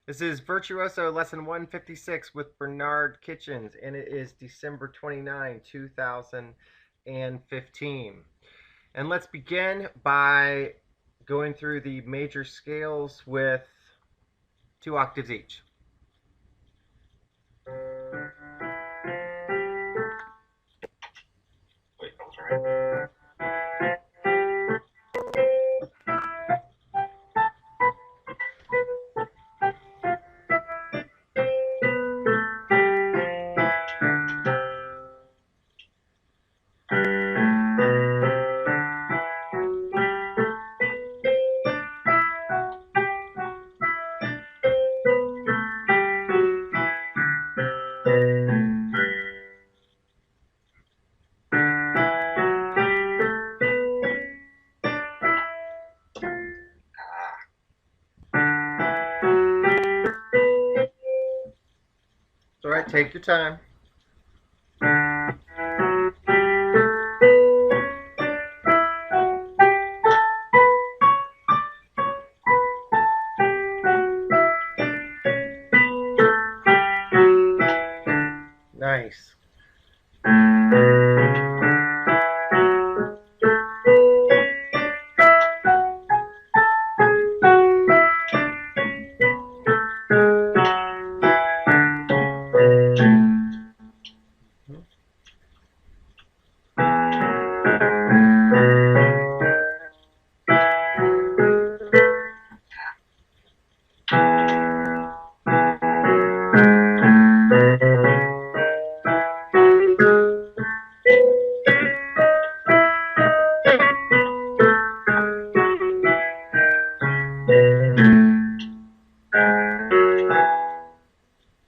This is Virtuoso lesson 156 with Bernard Kitchens, and it is December 29, 2015. And let's begin by going through the major scales with 2 octaves each. Wait, I'm sorry. It's all right, take your time. Nice.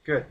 Good.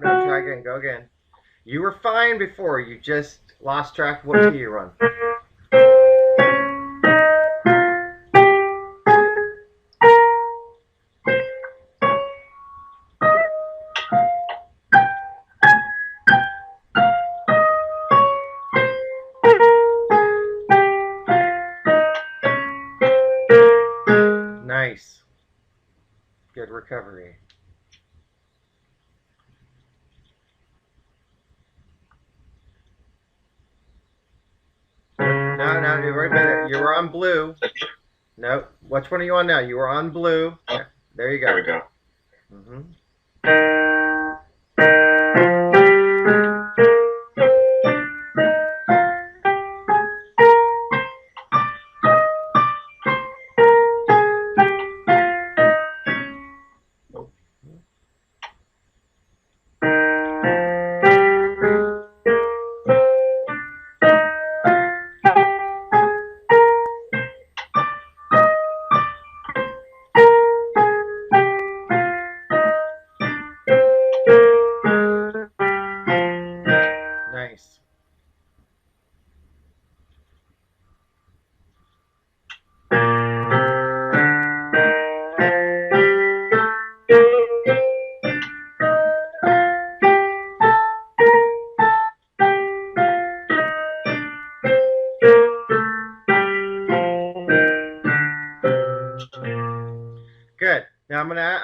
No, try again, go again. You were fine before, you just lost track of what key you're on. Nice. Good recovery. No, you were a minute. You were on blue. No, which one are you on now? You were on blue. Oh, Yeah, there you go. there we go.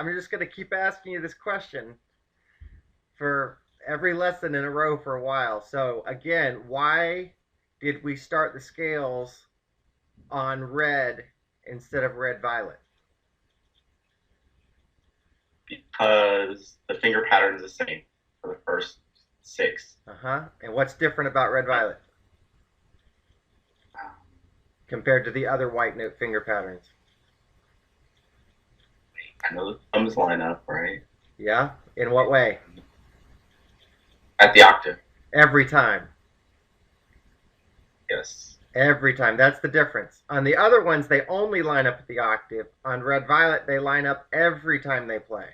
I'm just going to keep asking you this question for every lesson in a row for a while. So again, why did we start the scales on red instead of red violet? Because the finger pattern is the same for the first 6. And what's different about red violet compared to the other white note finger patterns? I know the thumbs line up, right? Yeah? In what way? At the octave. Every time. Yes. Every time. That's the difference. On the other ones, they only line up at the octave. On red violet, they line up every time they play.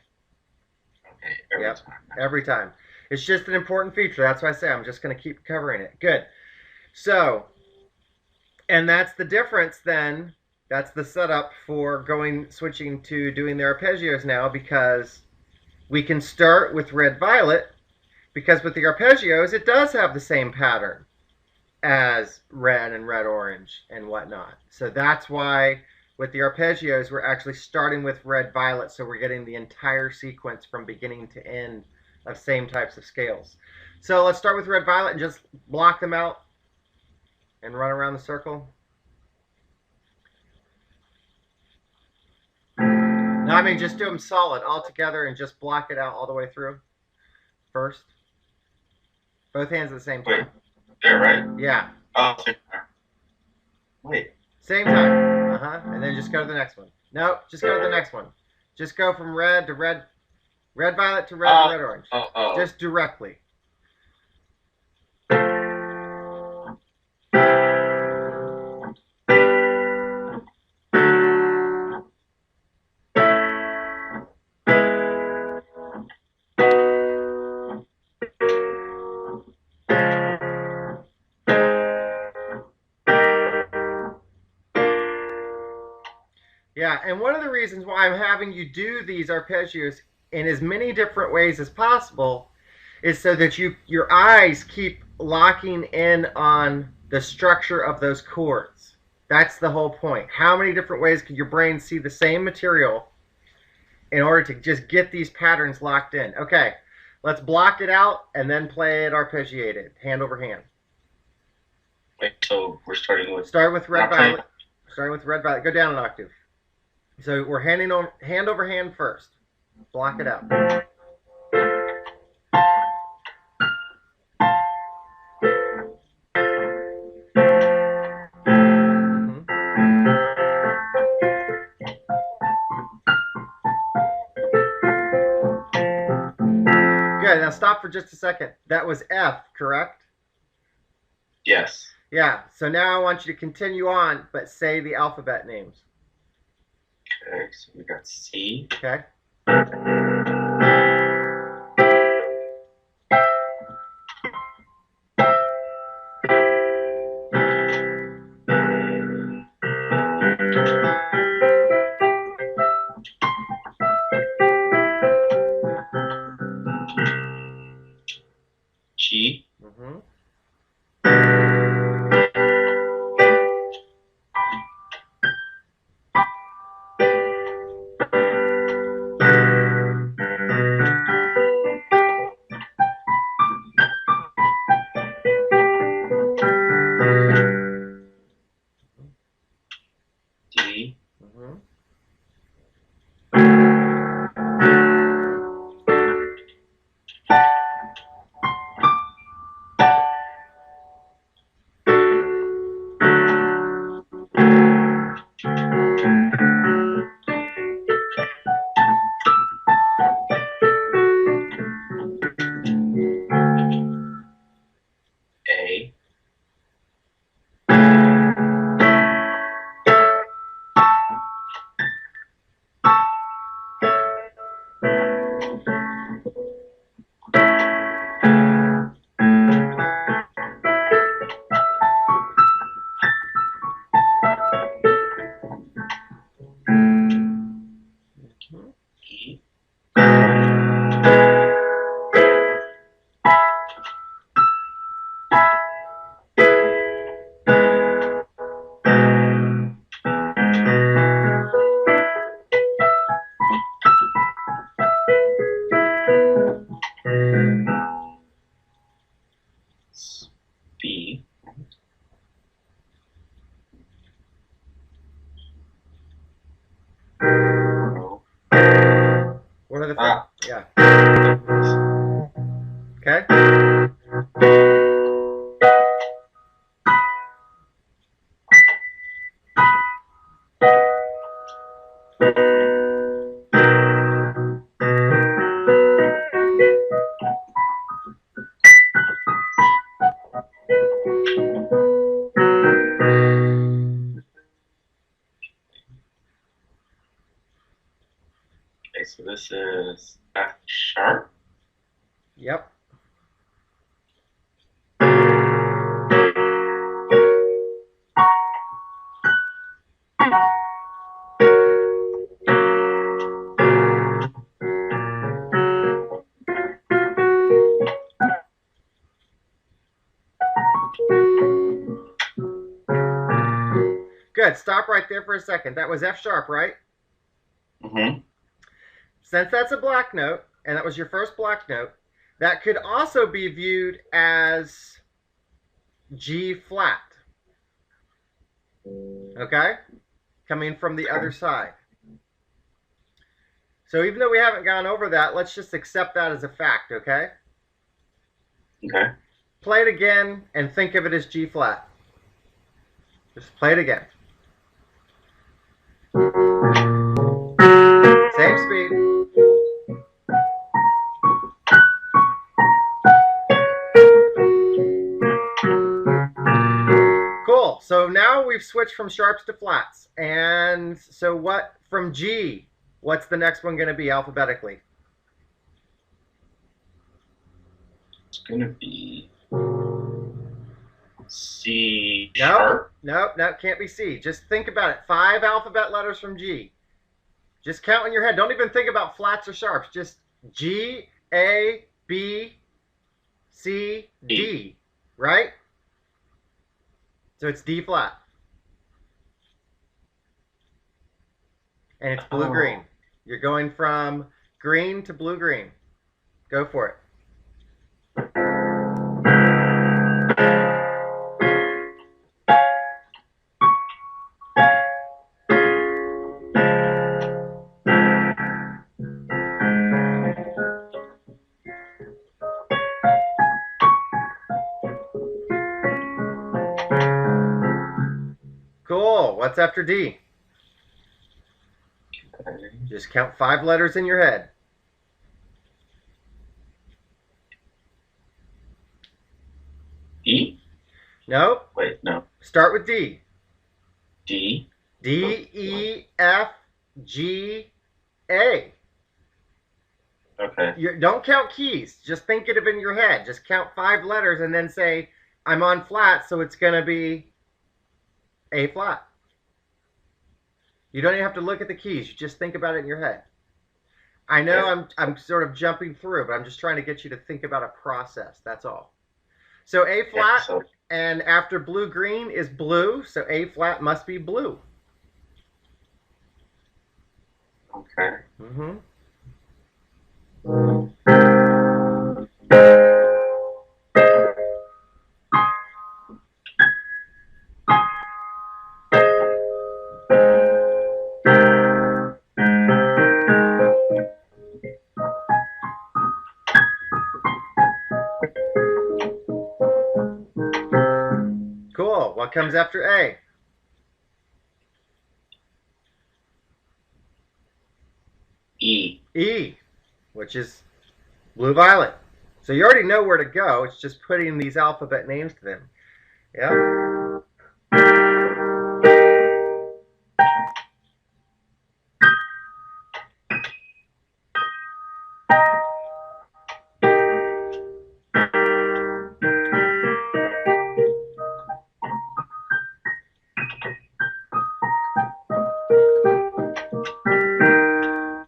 Okay, every time. Every time. It's just an important feature. That's why I say I'm just going to keep covering it. Good. So, and that's the difference then. That's the setup for switching to doing the arpeggios now, because we can start with red violet, because with the arpeggios, it does have the same pattern as red and red orange and whatnot. So that's why with the arpeggios, we're actually starting with red violet, so we're getting the entire sequence from beginning to end of same types of scales. So let's start with red violet and just block them out and run around the circle. No, I mean just do them solid all together and just block it out all the way through first. Both hands at the same time. Wait, there, right? Yeah. Oh, same time. Wait. Same time. And then just go to the next one. No, just go to the next one. Just go from red to red, red violet to red to red orange. Just directly. Yeah, and one of the reasons why I'm having you do these arpeggios in as many different ways as possible is so that your eyes keep locking in on the structure of those chords. That's the whole point. How many different ways can your brain see the same material in order to just get these patterns locked in? Okay, let's block it out and then play it arpeggiated, hand over hand. Wait, so we're starting with... Start with red violet. Starting with red violet. Go down an octave. So we're hand over hand first. Block it out. Good. Now stop for just a second. That was F, correct? Yes. Yeah. So now I want you to continue on, but say the alphabet names. Okay, so we got C. Okay. G. D. Okay? Okay, so this is F sharp. Yep. Good. Stop right there for a second. That was F sharp, right? Mm-hmm. Since that's a black note, and that was your first black note, that could also be viewed as G flat. Okay? Coming from the other side. So even though we haven't gone over that, let's just accept that as a fact, okay? Okay. Play it again and think of it as G flat. Just play it again. Same speed. Cool. So now we've switched from sharps to flats. And so what from G, what's the next one going to be alphabetically? It's going to be C sharp. No, can't be C. Just think about it. 5 alphabet letters from G. Just count in your head. Don't even think about flats or sharps. Just G, A, B, C, D. Right? So it's D flat. And it's blue-green. You're going from green to blue-green. Go for it. Cool. What's after D? Just count 5 letters in your head. E? Nope. Wait, no. Start with D. D. D, E, F, G, A. Okay. Don't count keys. Just think of it in your head. Just count 5 letters and then say, I'm on flat, so it's going to be A flat. You don't even have to look at the keys. You just think about it in your head. I know I'm sort of jumping through, but I'm just trying to get you to think about a process. That's all. So A flat, and after blue-green is blue, so A flat must be blue. Okay. Mm-hmm. Cool. What comes after A? E. E, which is blue-violet. So you already know where to go. It's just putting these alphabet names to them. Yeah.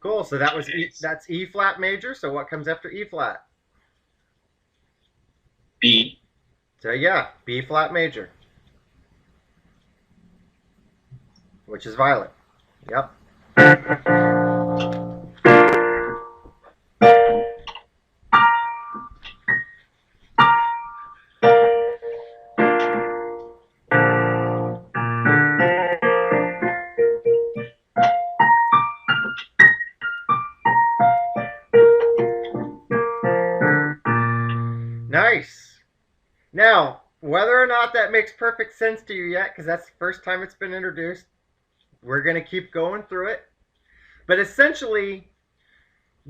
Cool. So that was E. That's E flat major. So what comes after E flat? B. So yeah, B flat major, which is violet. Yep. Nice. Now, whether or not that makes perfect sense to you yet, because that's the first time it's been introduced, we're going to keep going through it. But essentially,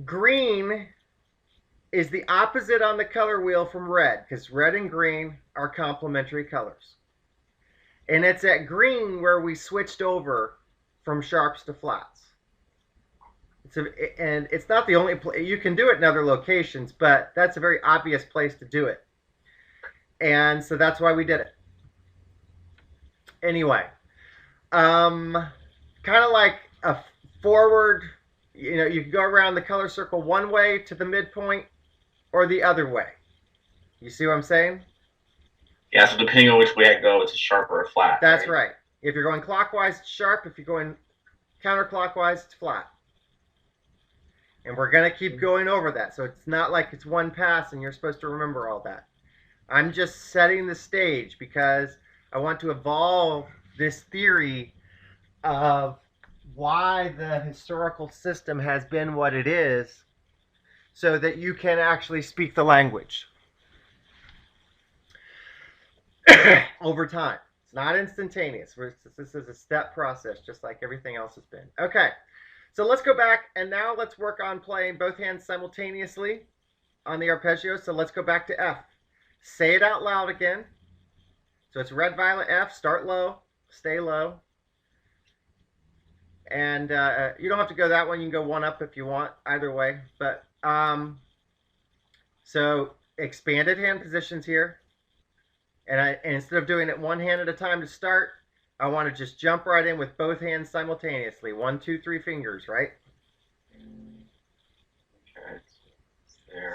green is the opposite on the color wheel from red, because red and green are complementary colors. And it's at green where we switched over from sharps to flats. And it's not the only place. You can do it in other locations, but that's a very obvious place to do it. And so that's why we did it. Anyway, kind of like a forward, you can go around the color circle one way to the midpoint or the other way. You see what I'm saying? Yeah, so depending on which way I go, it's a sharp or a flat. That's right. If you're going clockwise, it's sharp. If you're going counterclockwise, it's flat. And we're going to keep going over that. So it's not like it's one pass and you're supposed to remember all that. I'm just setting the stage because I want to evolve this theory of why the historical system has been what it is so that you can actually speak the language over time. It's not instantaneous. This is a step process, just like everything else has been. Okay, so let's go back, and now let's work on playing both hands simultaneously on the arpeggio. So let's go back to F. Say it out loud again. So it's red, violet, F. Start low, stay low. And you don't have to go that one. You can go one up if you want, either way. But so expanded hand positions here. And instead of doing it one hand at a time to start, I want to just jump right in with both hands simultaneously. 1, 2, 3 fingers, right? Okay.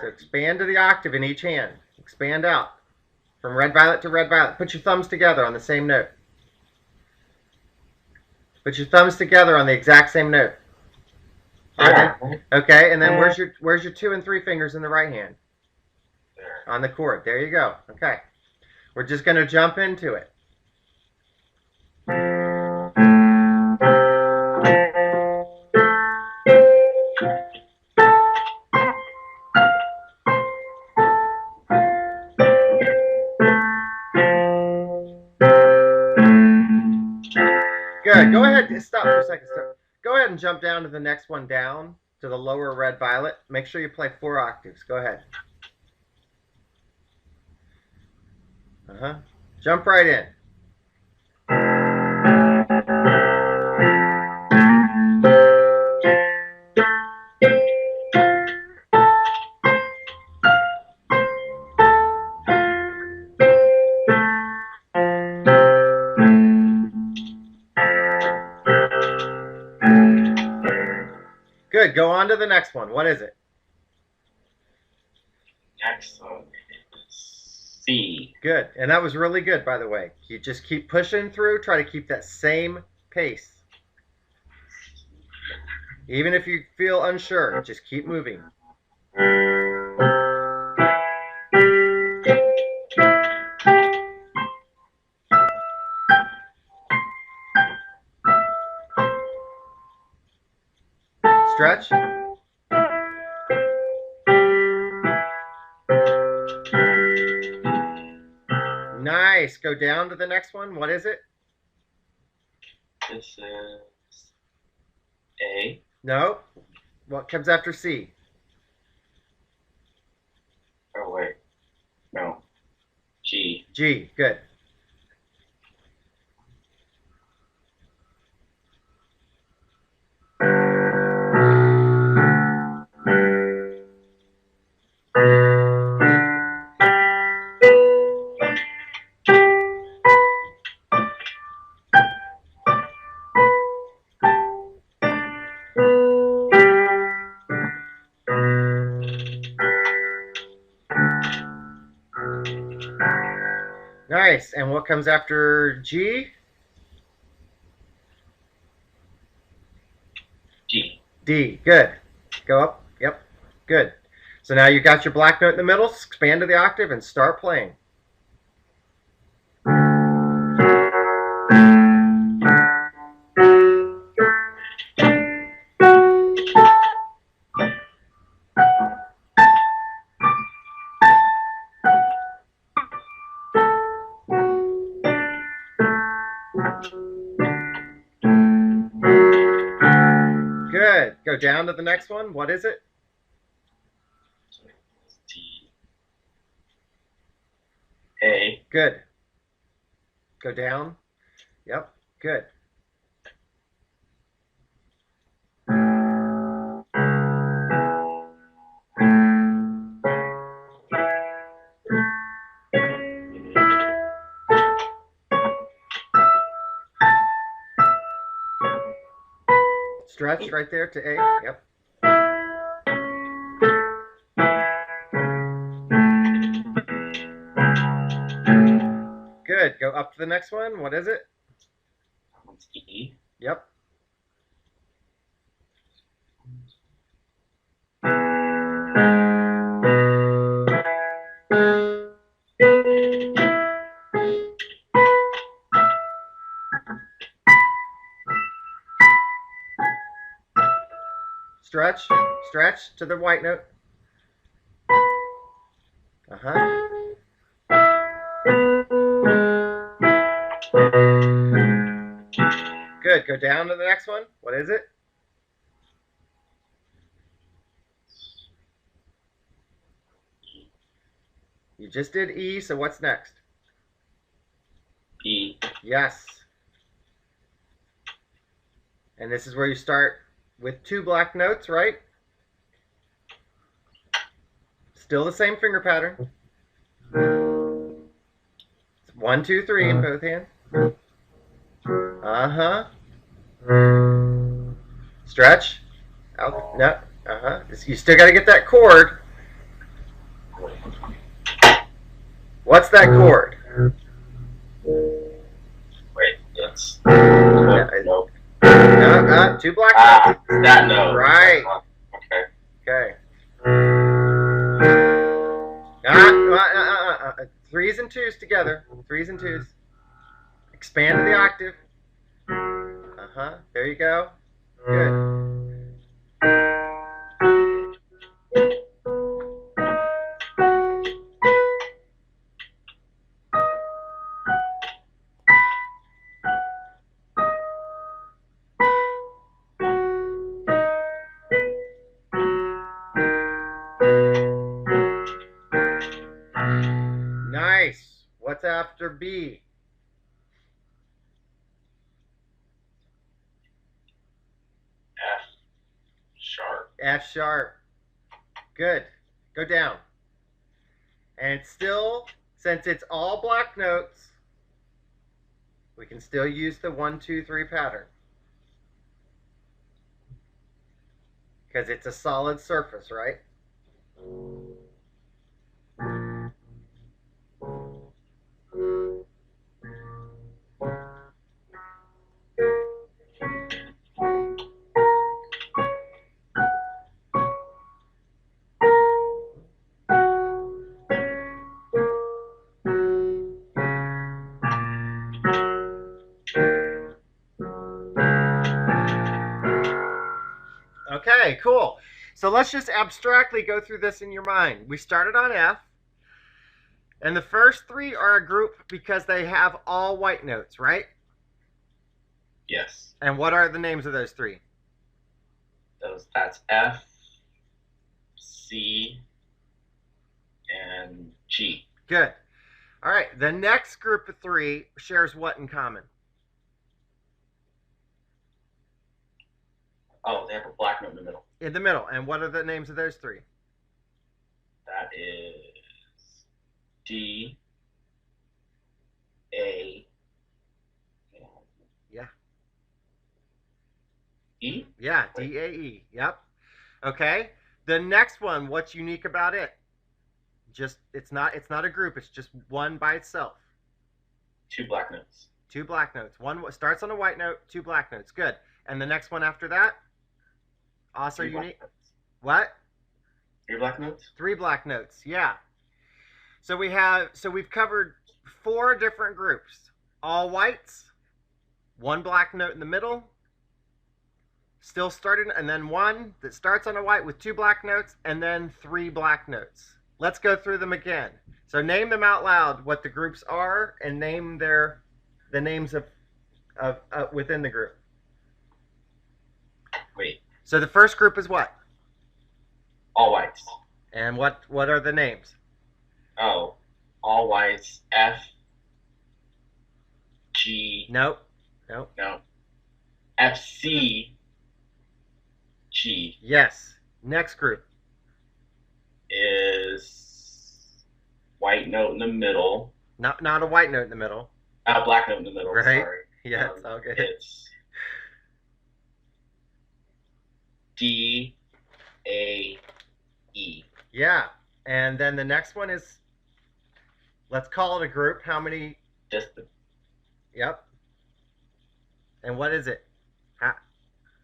So expand to the octave in each hand. Expand out from red, violet to red, violet. Put your thumbs together on the same note. Put your thumbs together on the exact same note. Yeah. Okay, and then where's your 2 and 3 fingers in the right hand? There. On the chord. There you go. Okay. We're just going to jump into it. Good. Go ahead. Stop for a second. Stop. Go ahead and jump down to the next one down, to the lower red violet. Make sure you play 4 octaves. Go ahead. Jump right in. Good. Go on to the next one. What is it? Next one is C. Good. And that was really good, by the way. You just keep pushing through. Try to keep that same pace. Even if you feel unsure, just keep moving. Stretch. Nice. Go down to the next one. What is it? This is A. No. What comes after C? Oh, wait. No. G. G. Good. Nice. And what comes after G? G. D. Good. Go up. Yep. Good. So now you got your black note in the middle. Expand to the octave and start playing. Go down to the next one. What is it? D. A. Good. Go down. Yep. Good. Stretch right there to A. Yep. Good. Go up to the next one. What is it? It's E. Yep. Stretch. Stretch to the white note. Uh-huh. Good. Go down to the next one. What is it? You just did E, so what's next? B. Yes. And this is where you start with 2 black notes, right? Still the same finger pattern. 1, 2, 3 in both hands. Uh-huh. Stretch. Out. No. Uh-huh. You still got to get that chord. What's that chord? Wait, it's nope. No, 2 black notes. That note. Right. Okay. Okay. 3s and 2s together. 3s and 2s. Expand to the octave. Uh-huh. There you go. Good. Nice. What's after B? F sharp. F sharp. Good. Go down. And it's still, since it's all black notes, we can still use the 1, 2, 3 pattern. Because it's a solid surface, right? Okay, cool. So let's just abstractly go through this in your mind. We started on F, and the first 3 are a group because they have all white notes, right? Yes. And what are the names of those 3? That's F, C, and G. Good. All right, the next group of 3 shares what in common? Oh, they have a black note in the middle. In the middle. And what are the names of those 3? That is D, A, yeah. E? Yeah, D-A-E. Yep. Okay. The next one, what's unique about it? Just it's not a group, it's just one by itself. 2 black notes. 2 black notes. One starts on a white note, 2 black notes. Good. And the next one after that? Also 3 unique. black notes. What? 3 black notes? 3 black notes. Yeah. So we've covered 4 different groups. All whites, 1 black note in the middle, still starting, and then 1 that starts on a white with 2 black notes, and then 3 black notes. Let's go through them again. So name them out loud, what the groups are, and name the names of within the group. Wait. So the first group is what? All whites. And what are the names? Oh, all whites. F, G. Nope. No. F, C, G. Yes. Next group Is white note in the middle. not a white note in the middle. Black note in the middle. Right. Sorry. Yeah, it's all good. It's D, A, E. Yeah. And then the next one is, let's call it a group. How many? Just the Yep. And what is it?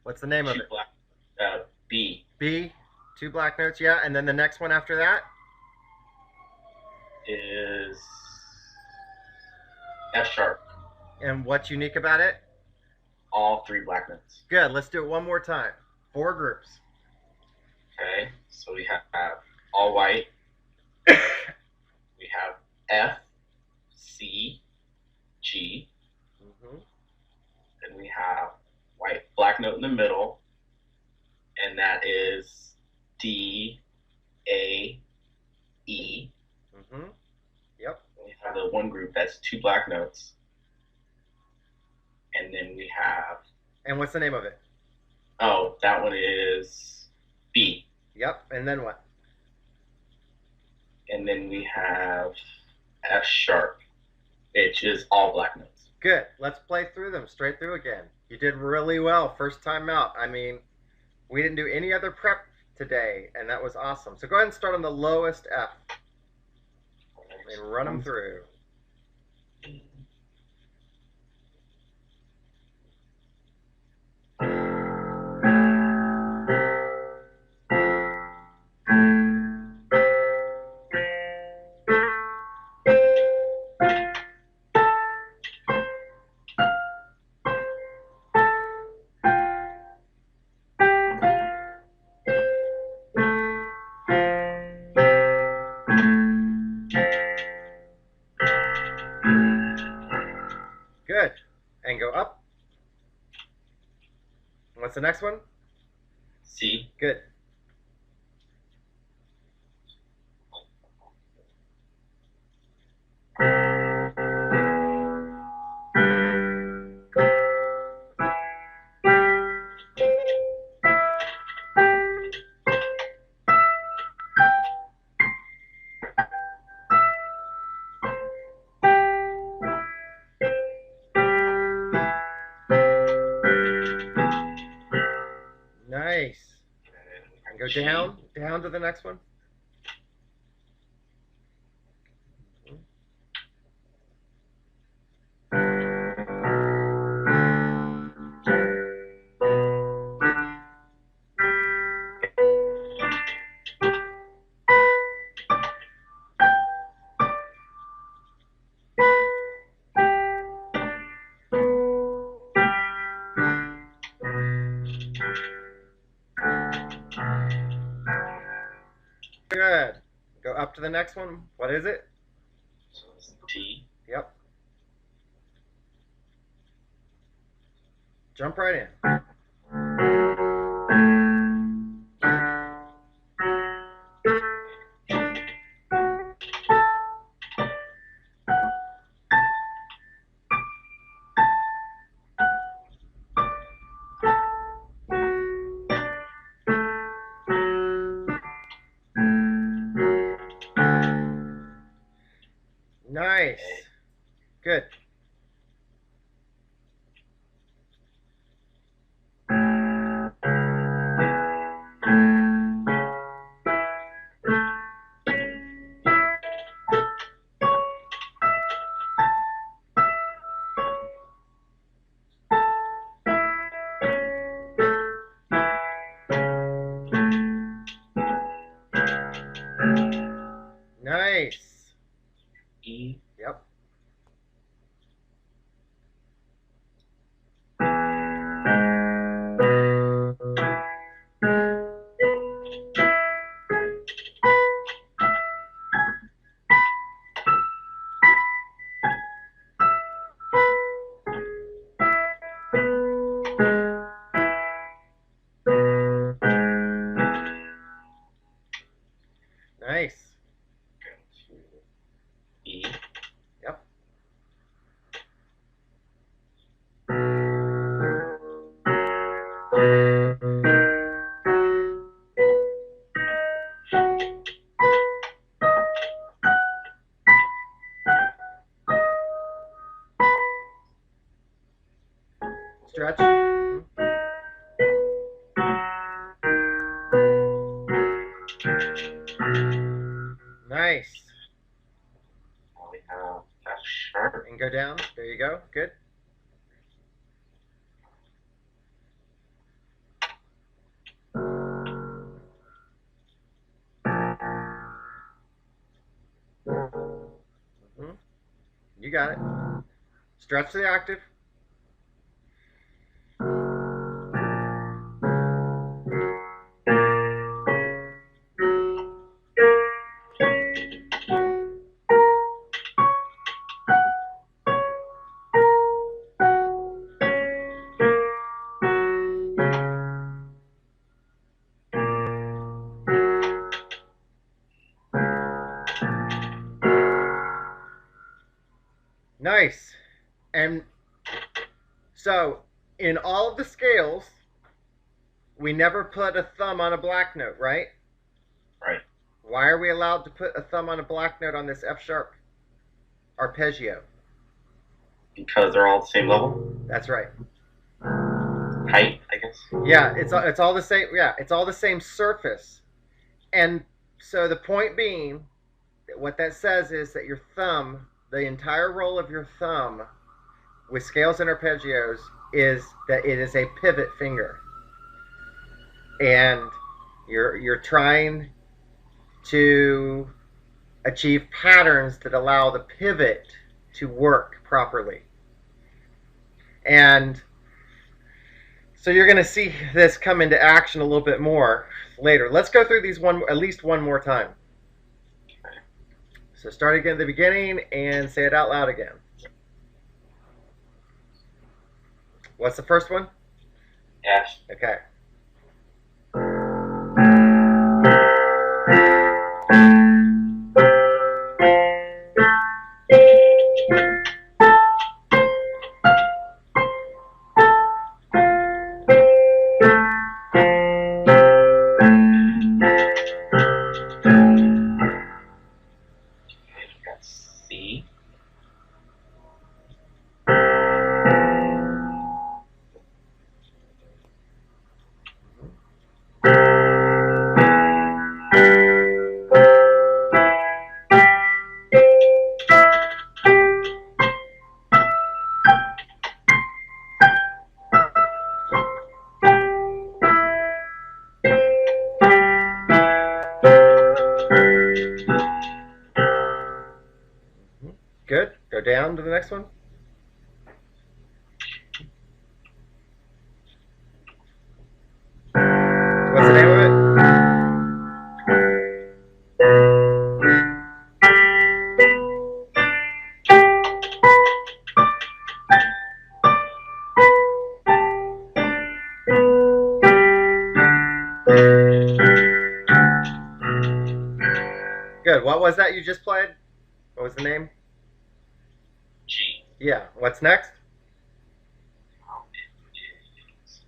What's the name of two it? black. B. B. 2 black notes, yeah. And then the next one after that? Is F sharp. And what's unique about it? All 3 black notes. Good. Let's do it one more time. 4 groups. Okay, so we have all white. We have F, C, G. Then we have white black note in the middle, and that is D, A, E. Yep. We have the one group that's 2 black notes, and then we have. And what's the name of it? Oh, that one is B. Yep. And then what? And then we have F sharp, which is all black notes. Good. Let's play through them straight through again. You did really well first time out. I mean, we didn't do any other prep today, and that was awesome. So go ahead and start on the lowest F and run them through. Good. And go up. What's the next one? C. Good. Nice. And go down to the next one. Good. Go up to the next one. What is it? So it's T. Yep. Jump right in. Nice. Good. Nice. E. Yep. Stretch. Nice. Now we have F sharp. And go down. There you go. Good. You got it. Stretch the octave. Nice. And so in all of the scales, we never put a thumb on a black note, right? Right. Why are we allowed to put a thumb on a black note on this F sharp arpeggio? Because they're all the same level. That's right. Height, I guess. Yeah, it's all the same. Yeah, it's all the same surface. And so the point being, that what that says is that your thumb, the entire roll of your thumb with scales and arpeggios, is that it is a pivot finger. And you're trying to achieve patterns that allow the pivot to work properly. And so you're going to see this come into action a little bit more later. Let's go through these at least one more time. So start again at the beginning and say it out loud again. What's the first one? F. Okay. C. Good. Go down to the next one. What's the name of it? Good. What was that you just played? What was the name? G. Yeah. What's next?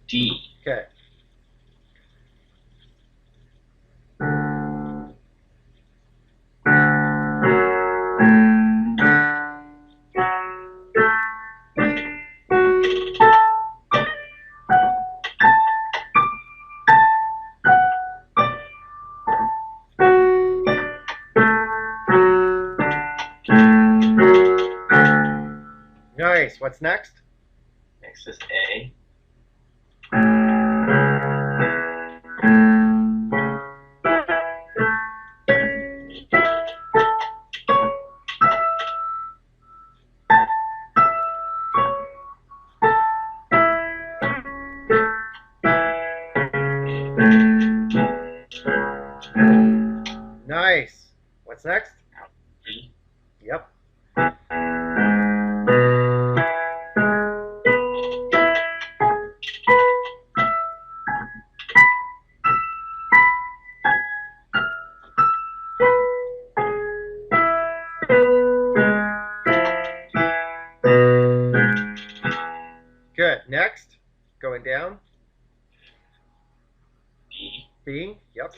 D. Okay. Nice. What's next? Next is A. Nice. What's next? B. Yep. Good. Next. Going down. B. B. Yep.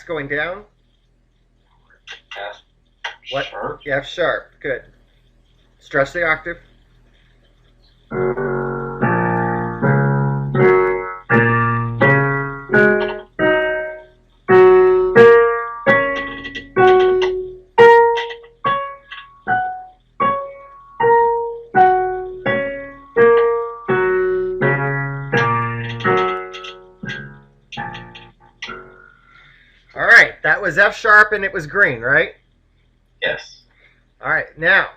next going down? F What? sharp. Yeah, F sharp. Good. Stretch the octave. All right, that was F sharp and it was green, right? Yes. All right, now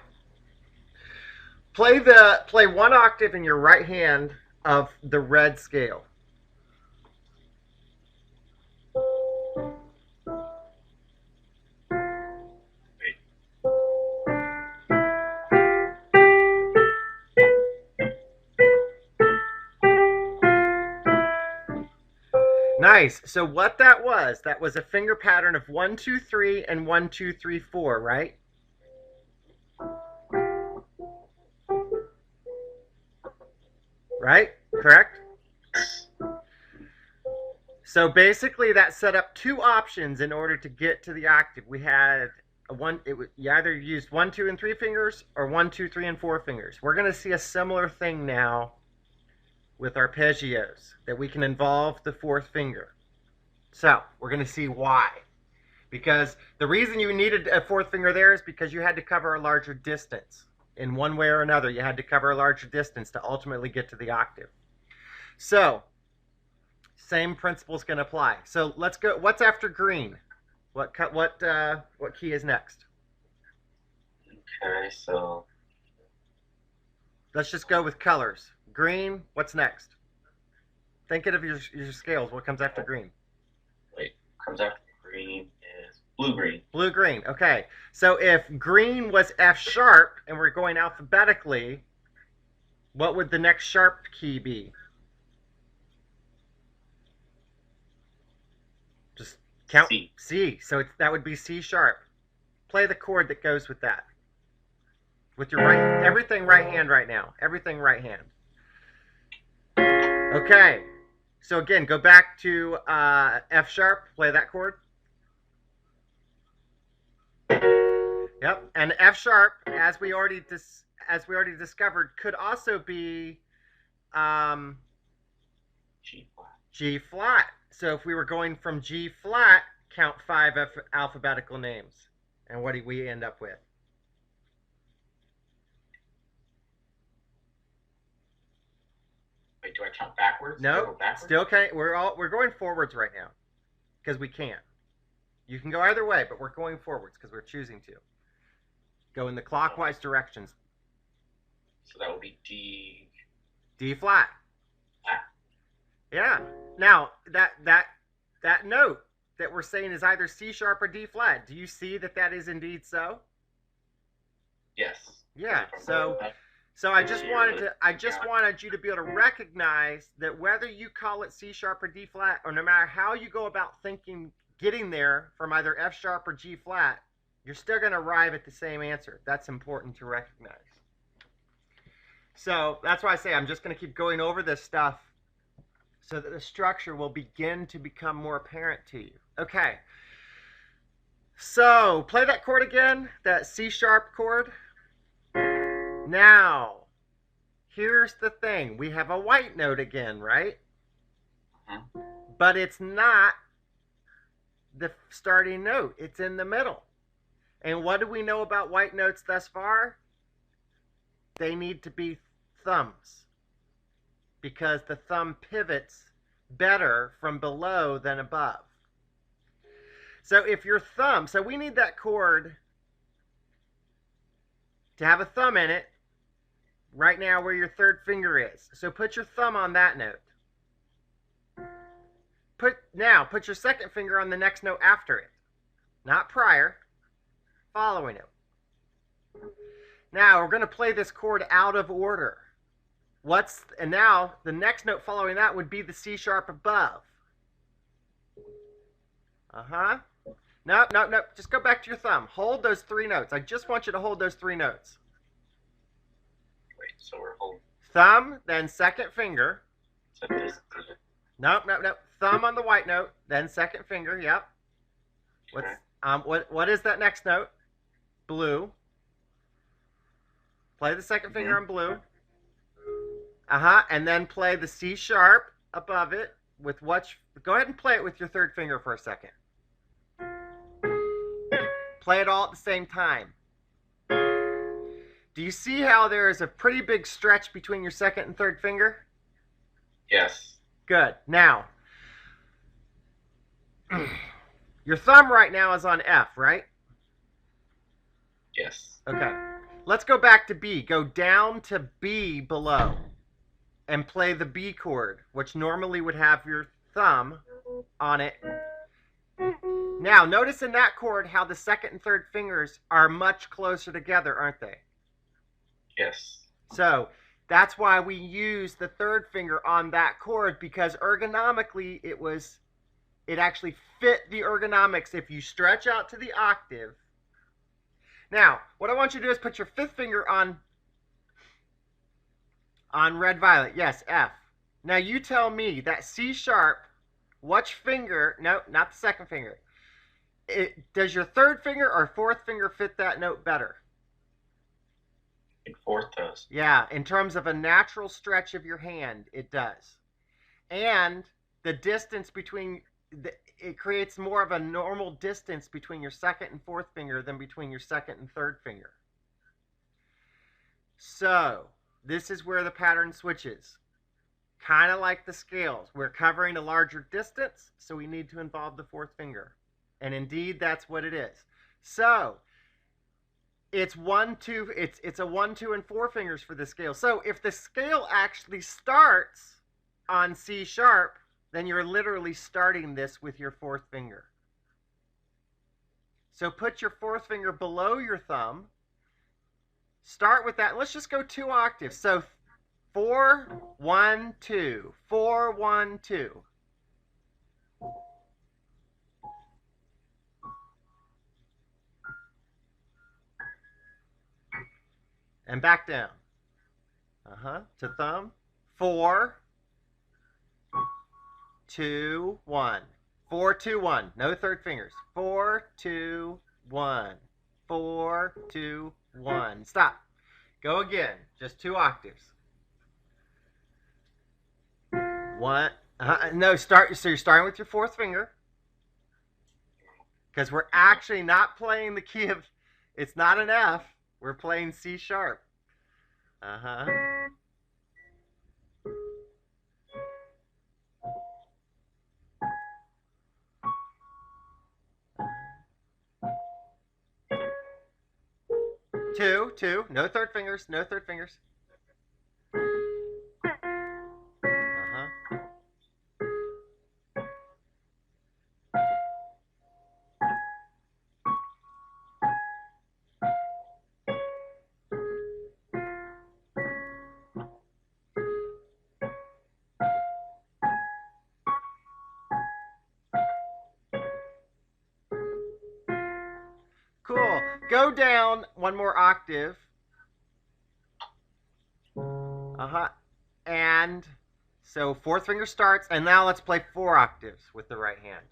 play one octave in your right hand of the red scale. Nice. So what that was a finger pattern of 1, 2, 3, and 1, 2, 3, 4, right? Right? Correct? So basically that set up two options in order to get to the octave. We had you either used 1, 2, and 3 fingers or 1, 2, 3, and 4 fingers. We're going to see a similar thing now with arpeggios, that we can involve the fourth finger. So we're going to see why. Because the reason you needed a fourth finger there is because you had to cover a larger distance. In one way or another, you had to cover a larger distance to ultimately get to the octave. So, same principle is going to apply. So let's go. What's after green? What key is next? Okay, so Let's just go with colors. Green. What's next? Think of your scales. What comes after green? wait, comes after green is blue-green. Blue-green. Okay. So if green was F sharp and we're going alphabetically, what would the next sharp key be? Just count. C. C. So that would be C sharp. Play the chord that goes with that. With your right, everything right hand right now. Everything right hand. Okay. So again, go back to F sharp. Play that chord. Yep. And F sharp, as we already discovered, could also be G flat. G flat. So if we were going from G flat, count 5 alphabetical names. And what do we end up with? Wait, do I count backwards? No, still can't. We're going forwards right now because we can. You can go either way, but we're going forwards because we're choosing to go in the clockwise directions. So that would be D. D flat. Flat. Yeah. Now that note that we're saying is either C sharp or D flat. Do you see that is indeed so? Yes. Yeah. So I just wanted you to be able to recognize that whether you call it C sharp or D flat, or no matter how you go about getting there from either F sharp or G flat, you're still going to arrive at the same answer. That's important to recognize. So that's why I say I'm just going to keep going over this stuff so that the structure will begin to become more apparent to you. Okay. So play that chord again, that C sharp chord. Now, here's the thing. We have a white note again, right? Uh-huh. But it's not the starting note. It's in the middle. And what do we know about white notes thus far? They need to be thumbs, because the thumb pivots better from below than above. So if your thumb, so we need that chord to have a thumb in it right now where your third finger is. So put your thumb on that note. Put your second finger on the next note after it. Not prior, following it. Now we're going to play this chord out of order. And now the next note following that would be the C sharp above. Nope. Just go back to your thumb. Hold those 3 notes. I just want you to hold those 3 notes. Wait, so we're holding. Thumb, then second finger. So this. Nope. Thumb on the white note, then second finger. Yep. What's what is that next note? Blue. Play the second finger on blue. And then play the C sharp above it with what? Go ahead and play it with your third finger for a second. Play it all at the same time. Do you see how there is a pretty big stretch between your second and third finger? Yes. Good. Now, your thumb right now is on F, right? Yes. Okay. Let's go back to B. Go down to B below and play the B chord, which normally would have your thumb on it. Now, notice in that chord how the second and third fingers are much closer together, aren't they? Yes. So that's why we use the third finger on that chord, because ergonomically it actually fit the ergonomics if you stretch out to the octave. Now, what I want you to do is put your fifth finger on red violet. Yes, F. Now you tell me that C sharp, which finger, no, not the second finger. Does your third finger or fourth finger fit that note better? I think fourth does. Yeah, in terms of a natural stretch of your hand, it does. And the distance between, it creates more of a normal distance between your second and fourth finger than between your second and third finger. So, this is where the pattern switches. Kind of like the scales. We're covering a larger distance, so we need to involve the fourth finger. And indeed, that's what it is. So, it's 1, 2, it's a 1, 2, and 4 fingers for the scale. So, if the scale actually starts on C sharp, then you're literally starting this with your fourth finger. So, put your fourth finger below your thumb. Start with that. Let's just go 2 octaves. So, 4, 1, 2. 4, 1, 2. And back down. To thumb. 4, 2, 1. 4, 2, 1. No third fingers. 4, 2, 1. 4, 2, 1. Stop. Go again. Just 2 octaves. 1. No, start. So you're starting with your fourth finger. Because we're actually not playing the key of, it's not an F. We're playing C sharp. 2, 2. No third fingers. No third fingers. Cool. Go down 1 more octave. And so fourth finger starts, and now let's play 4 octaves with the right hand.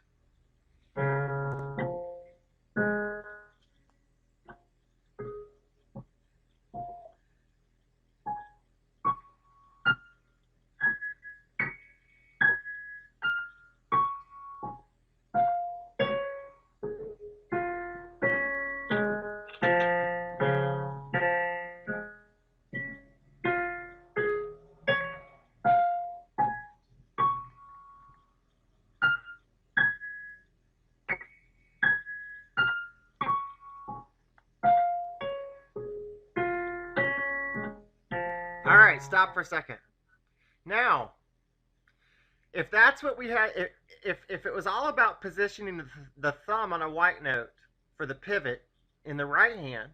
All right, stop for a second. Now, if that's what we had, if it was all about positioning the thumb on a white note for the pivot in the right hand,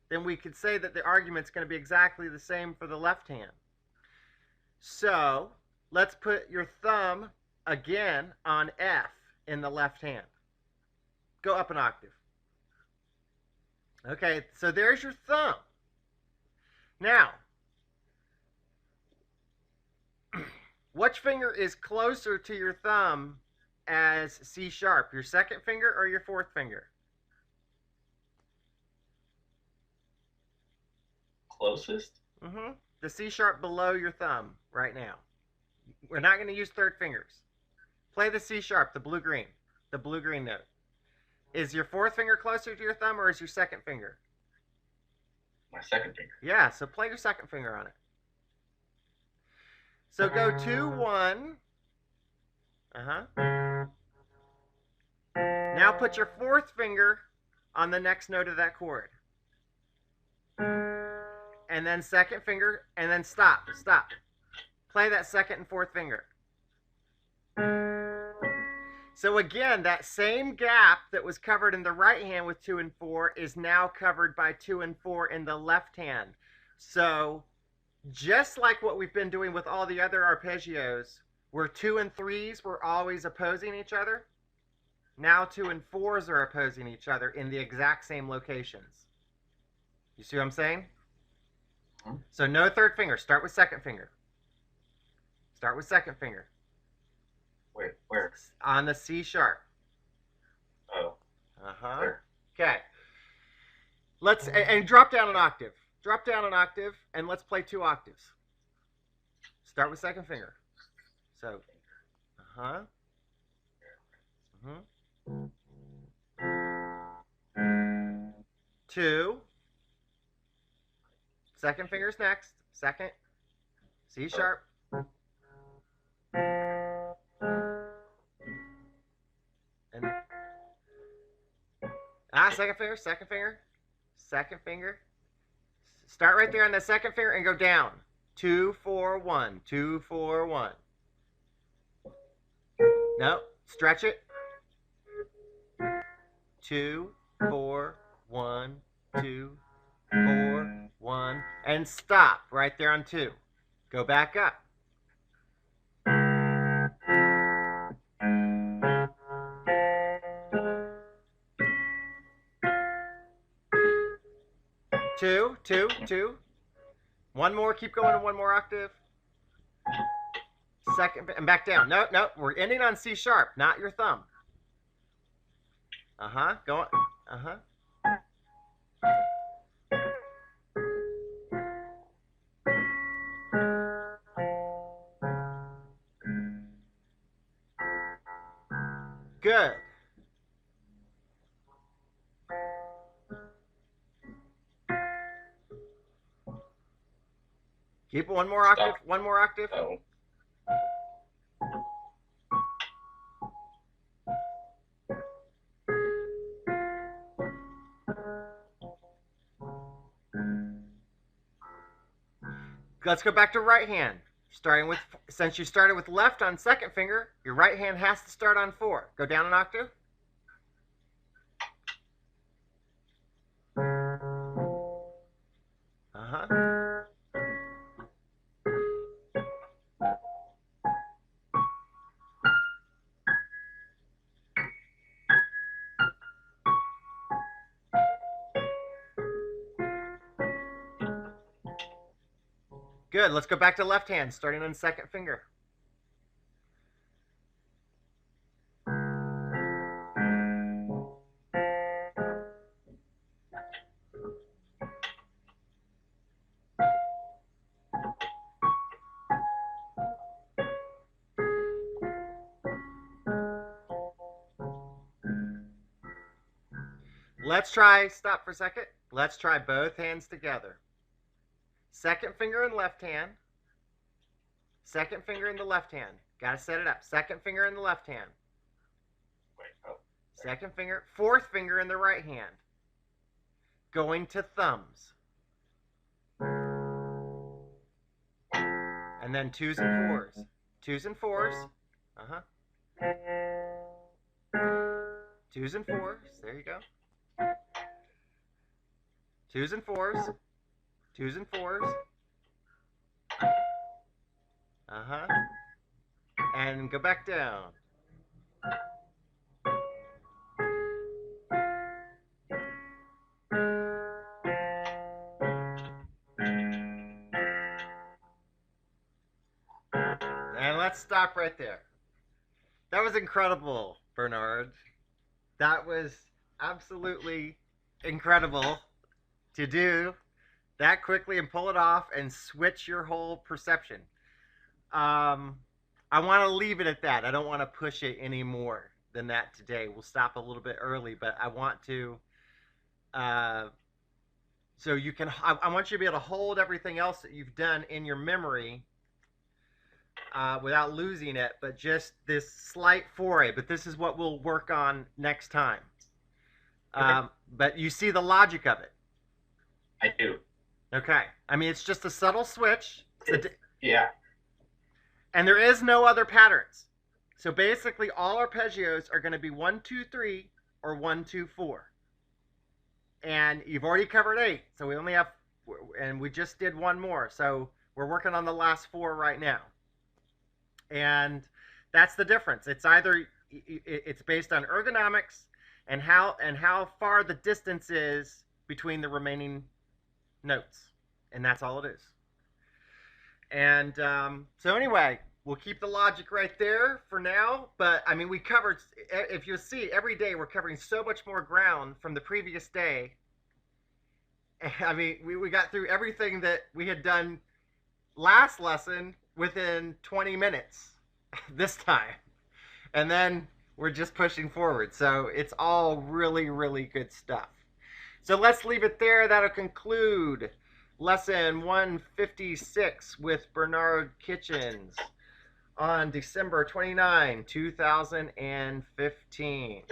then we could say that the argument's going to be exactly the same for the left hand. So, let's put your thumb again on F in the left hand. Go up an octave. Okay, so there's your thumb. Now, which finger is closer to your thumb as C sharp? Your second finger or your fourth finger? Closest? Mm-hmm. The C sharp below your thumb right now. We're not going to use third fingers. Play the C sharp, the blue-green note. Is your fourth finger closer to your thumb or is your second finger? My second finger. Yeah, so play your second finger on it. So go 2, 1. Now put your fourth finger on the next note of that chord. And then second finger, and then stop. Play that second and fourth finger. So again, that same gap that was covered in the right hand with 2 and 4 is now covered by 2 and 4 in the left hand. So just like what we've been doing with all the other arpeggios, where 2 and 3s were always opposing each other, now 2 and 4s are opposing each other in the exact same locations. You see what I'm saying? So no third finger. Start with second finger. Start with second finger. Wait, where? On the C sharp. Oh. Where? Okay. And drop down an octave. Drop down an octave, and let's play 2 octaves. Start with second finger. So, 2. Second finger's next. Second. C sharp. And second finger. Start right there on the second finger and go down. 2, 4, 1. 2, 4, 1. No, stretch it. 2, 4, 1, 2, 4, 1, and stop right there on 2. Go back up. Two. One more, keep going in one more octave. Second, and back down. No, we're ending on C sharp, not your thumb. Go on. Good. Keep one more octave. Stop. One more octave. Oh. Let's go back to right hand. Since you started with left on second finger, your right hand has to start on 4. Go down an octave. Good. Let's go back to left hand, starting on second finger. Stop for a second. Let's try both hands together. Second finger in left hand. Second finger in the left hand. Got to set it up. Second finger in the left hand. Second finger. Fourth finger in the right hand. Going to thumbs. And then 2s and 4s. 2s and 4s. 2s and 4s. There you go. 2s and 4s. 2s and 4s. And go back down. And let's stop right there. That was incredible, Bernard. That was absolutely incredible to do that quickly and pull it off and switch your whole perception. Um, I want to leave it at that. I don't want to push it any more than that today. We'll stop a little bit early, but I want to. So you can. I want you to be able to hold everything else that you've done in your memory without losing it, but just this slight foray. But this is what we'll work on next time. But you see the logic of it. I do. Okay. I mean, it's just a subtle switch. Yeah. And there is no other patterns. So basically, all arpeggios are going to be 1, 2, 3 or 1, 2, 4. And you've already covered 8. So we only have, and we just did one more. So we're working on the last 4 right now. And that's the difference. It's either, it's based on ergonomics and how far the distance is between the remaining notes. And that's all it is. And so anyway, we'll keep the logic right there for now. But I mean, we covered, if you'll see, every day we're covering so much more ground from the previous day. I mean, we got through everything that we had done last lesson within 20 minutes this time. And then we're just pushing forward. So it's all really, really good stuff. So let's leave it there. That'll conclude Lesson 156 with Bernard Kitchens on December 29, 2015.